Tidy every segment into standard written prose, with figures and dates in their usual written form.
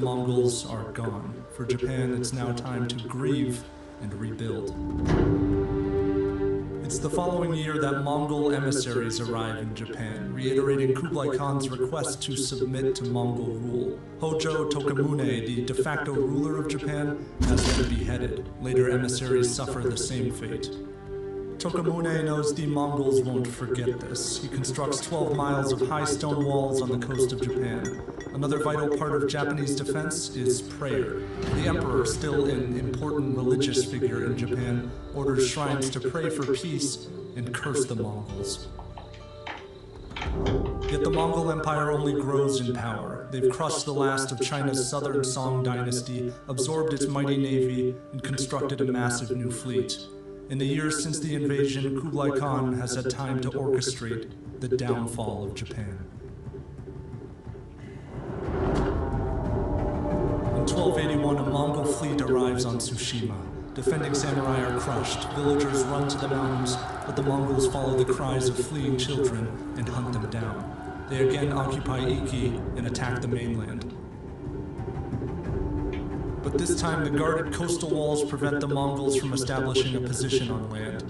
Mongols are gone. For Japan, it's now time to grieve and rebuild. It's the following year that Mongol emissaries arrive in Japan, reiterating Kublai Khan's request to submit to Mongol rule. Hojo Tokimune, the de facto ruler of Japan, has been beheaded. Later emissaries suffer the same fate. Tokimune knows the Mongols won't forget this. He constructs 12 miles of high stone walls on the coast of Japan. Another vital part of Japanese defense is prayer. The emperor, still an important religious figure in Japan, orders shrines to pray for peace and curse the Mongols. Yet the Mongol Empire only grows in power. They've crushed the last of China's southern Song dynasty, absorbed its mighty navy, and constructed a massive new fleet. In the years since the invasion, Kublai Khan has had time to orchestrate the downfall of Japan. In 1281, a Mongol fleet arrives on Tsushima. Defending samurai are crushed, villagers run to the mountains, but the Mongols follow the cries of fleeing children and hunt them down. They again occupy Iki and attack the mainland. But this time, the guarded coastal walls prevent the Mongols from establishing a position on land.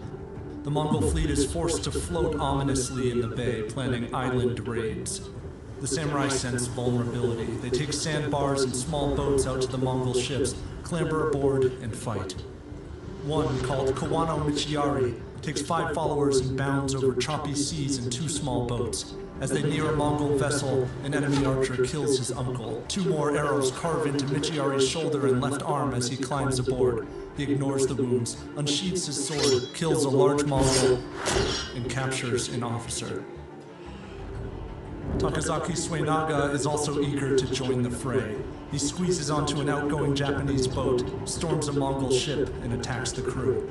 The Mongol fleet is forced to float ominously in the bay, planning island raids. The samurai sense vulnerability. They take sandbars and small boats out to the Mongol ships, clamber aboard, and fight. One, called Kawano Michiari, takes 5 followers and bounds over choppy seas in 2 small boats. As they near a Mongol vessel, an enemy archer kills his uncle. 2 more arrows carve into Michiari's shoulder and left arm as he climbs aboard. He ignores the wounds, unsheathes his sword, kills a large Mongol, and captures an officer. Takazaki Suenaga is also eager to join the fray. He squeezes onto an outgoing Japanese boat, storms a Mongol ship, and attacks the crew.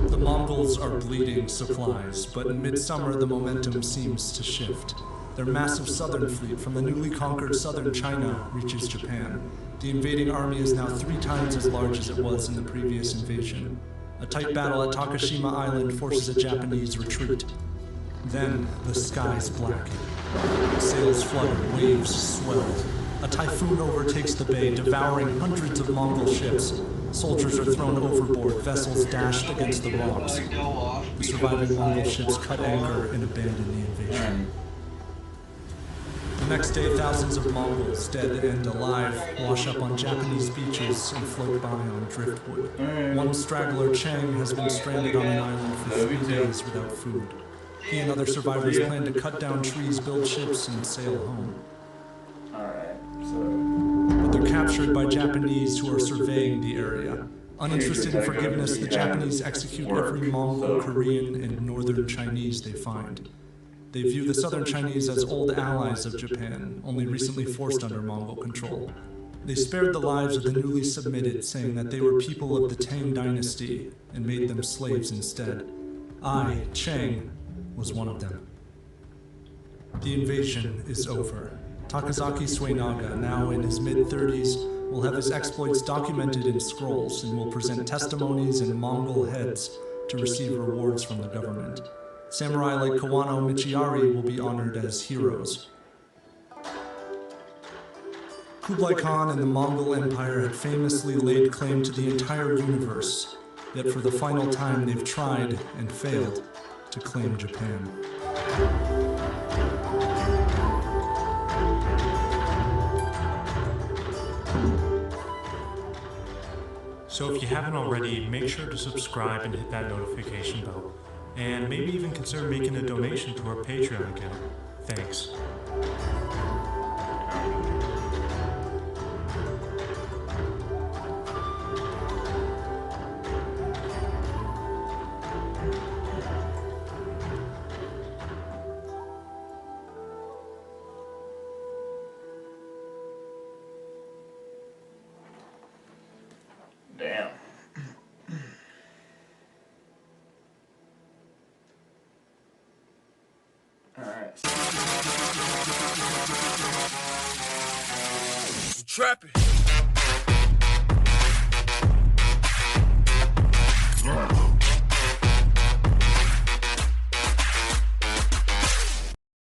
The Mongols are bleeding supplies, but in midsummer the momentum seems to shift. Their massive southern fleet from the newly conquered southern China reaches Japan. The invading army is now 3 times as large as it was in the previous invasion. A tight battle at Takashima Island forces a Japanese retreat. Then the skies blacken. Sails flutter, waves swell. A typhoon overtakes the bay, devouring hundreds of Mongol ships. Soldiers are thrown overboard, vessels dashed against the rocks. The surviving Mongol ships cut anchor and abandon the invasion. The next day, thousands of Mongols, dead and alive, wash up on Japanese beaches and float by on driftwood. One straggler, Chang, has been stranded on an island for 3 days without food. He and other survivors plan to cut down trees, build ships, and sail home. But they're captured by Japanese who are surveying the area. Uninterested in forgiveness, the Japanese execute every Mongol, Korean, and northern Chinese they find. They view the southern Chinese as old allies of Japan, only recently forced under Mongol control. They spared the lives of the newly submitted, saying that they were people of the Tang dynasty and made them slaves instead. I, Chang, was one of them. The invasion is over. Takazaki Suenaga, now in his mid-30s, will have his exploits documented in scrolls and will present testimonies and Mongol heads to receive rewards from the government. Samurai like Kawano Michiari will be honored as heroes. Kublai Khan and the Mongol Empire had famously laid claim to the entire universe, yet for the final time they've tried and failed to claim Japan. So if you haven't already, make sure to subscribe and hit that notification bell. And maybe even consider making a donation to our Patreon account. Thanks. Damn. Alright. Trapping.